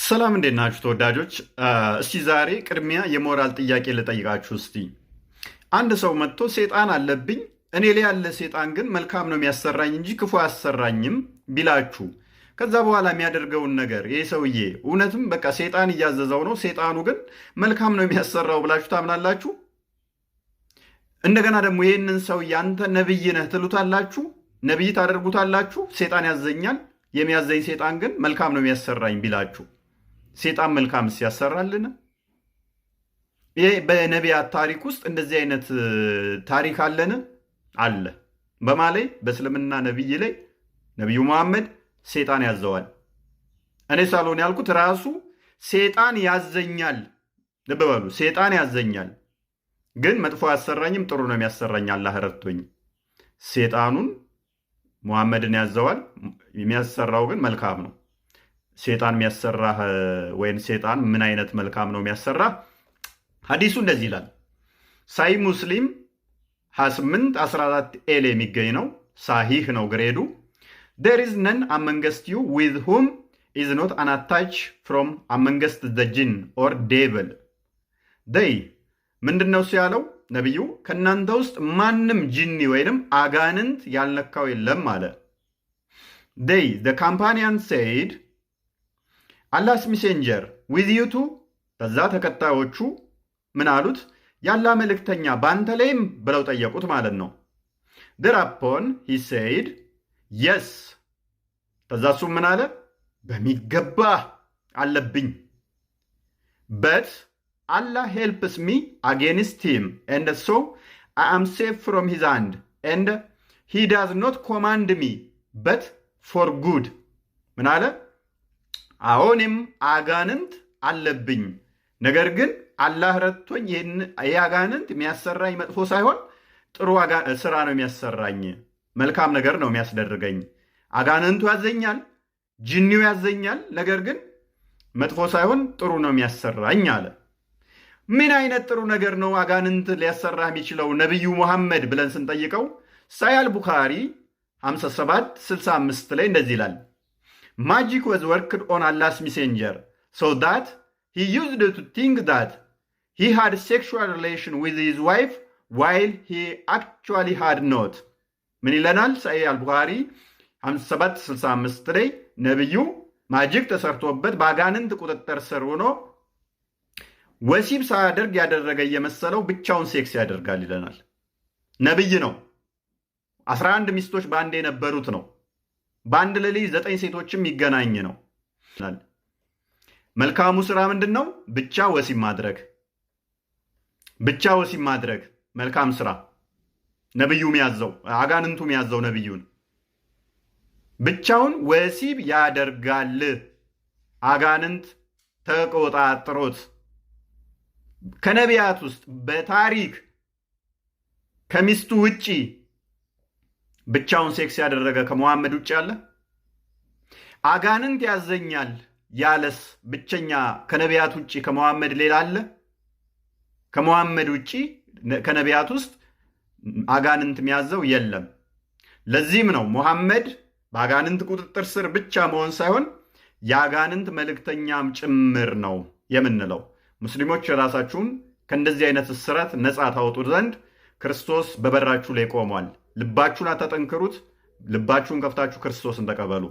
ሰላም እንዴት ናችሁ ተወዳጆች? እስቲ ዛሬ ቅድሚያ የሞራል ጥያቄ ልጠይቃችሁ። እስቲ አንድ ሰው መጥቶ ሴጣን አለብኝ፣ እኔ ላይ ያለ ሴጣን ግን መልካም ነው የሚያሰራኝ እንጂ ክፉ አያሰራኝም ቢላችሁ፣ ከዛ በኋላ የሚያደርገውን ነገር ይህ ሰውዬ እውነትም በቃ ሴጣን እያዘዘው ነው፣ ሴጣኑ ግን መልካም ነው የሚያሰራው ብላችሁ ታምናላችሁ? እንደገና ደግሞ ይህንን ሰውዬ አንተ ነብይ ነህ ትሉታላችሁ? ነብይ ታደርጉታላችሁ? ሴጣን ያዘኛል፣ የሚያዘኝ ሴጣን ግን መልካም ነው የሚያሰራኝ ቢላችሁ ሴጣን መልካምስ ያሰራልን? ይሄ በነቢያት ታሪክ ውስጥ እንደዚህ አይነት ታሪክ አለን? አለ። በማ ላይ? በእስልምና ነቢይ ላይ ነቢዩ መሐመድ ሴጣን ያዘዋል። እኔ ሳልሆን ያልኩት ራሱ ሴጣን ያዘኛል። ልብ በሉ፣ ሴጣን ያዘኛል ግን መጥፎ አያሰራኝም፣ ጥሩ ነው የሚያሰራኝ አላህ ረድቶኝ። ሴጣኑን መሐመድን ያዘዋል፣ የሚያሰራው ግን መልካም ነው። ሴጣን የሚያሰራህ ወይም ሴጣን ምን አይነት መልካም ነው የሚያሰራህ? ሐዲሱ እንደዚህ ይላል። ሳይ ሙስሊም 2814 ኤል የሚገኝ ነው። ሳሂህ ነው ግሬዱ። there is none amongst you with whom is not an attach from amongst the jinn or devil they ምንድነው ያለው ነብዩ? ከናንተ ውስጥ ማንም ጂኒ ወይንም አጋንንት ያልነካው የለም አለ። they the companion said አላህስ ሚሴንጀር ዊዝ ዩ ቱ፣ ከዛ ተከታዮቹ ምን አሉት? ያላ መልእክተኛ በአንተ ላይም ብለው ጠየቁት ማለት ነው። ድራፖን ሂ ሴይድ የስ፣ ከዛ እሱም ምን አለ? በሚገባ አለብኝ። በት አላህ ሄልፕስ ሚ አጌንስት ሂም ኤንድ ሶ አይ አም ሴፍ ፍሮም ሂዝ ሃንድ ኤንድ ሂ ዳዝ ኖት ኮማንድ ሚ በት ፎር ጉድ። ምን አለ? አሁንም አጋንንት አለብኝ፣ ነገር ግን አላህ ረድቶኝ ይህ አጋንንት የሚያሰራኝ መጥፎ ሳይሆን ጥሩ ስራ ነው የሚያሰራኝ፣ መልካም ነገር ነው የሚያስደርገኝ። አጋንንቱ ያዘኛል፣ ጅኒው ያዘኛል፣ ነገር ግን መጥፎ ሳይሆን ጥሩ ነው የሚያሰራኝ አለ። ምን አይነት ጥሩ ነገር ነው አጋንንት ሊያሰራ የሚችለው ነቢዩ ሙሐመድ ብለን ስንጠይቀው ሳያል ቡኻሪ 5765 ላይ እንደዚህ ይላል። Magic was worked on Allah's messenger so that he used to think that he had sexual relation with his wife while he actually had not. ምን ይለናል? ሰሒህ አልቡኻሪ 5765 ላይ ነብዩ ማጂክ ተሰርቶበት በአጋንንት ቁጥጥር ስር ሆኖ ወሲብ ሳያደርግ ያደረገ እየመሰለው ብቻውን ሴክስ ያደርጋል ይለናል። ነብይ ነው። 11 ሚስቶች በአንድ የነበሩት ነው። በአንድ ሌሊት 9 ሴቶችም ይገናኝ ነው። መልካሙ ስራ ምንድን ነው? ብቻ ወሲብ ማድረግ። ብቻ ወሲብ ማድረግ መልካም ስራ። ነብዩ የሚያዘው አጋንንቱ የሚያዘው ነብዩን ብቻውን ወሲብ ያደርጋል። አጋንንት ተቆጣጥሮት። ከነቢያት ውስጥ በታሪክ ከሚስቱ ውጪ ብቻውን ሴክስ ያደረገ ከመሐመድ ውጭ አለ? አጋንንት ያዘኛል ያለስ ብቸኛ ከነቢያት ውጭ ከመሐመድ ሌላ አለ? ከመሐመድ ውጭ ከነቢያት ውስጥ አጋንንት የሚያዘው የለም። ለዚህም ነው መሐመድ በአጋንንት ቁጥጥር ስር ብቻ መሆን ሳይሆን የአጋንንት መልእክተኛም ጭምር ነው የምንለው። ሙስሊሞች ራሳችሁን ከእንደዚህ አይነት እስራት ነፃ ታወጡ ዘንድ ክርስቶስ በበራችሁ ላይ ቆሟል። ልባችሁን አታጠንክሩት። ልባችሁን ከፍታችሁ ክርስቶስን ተቀበሉ።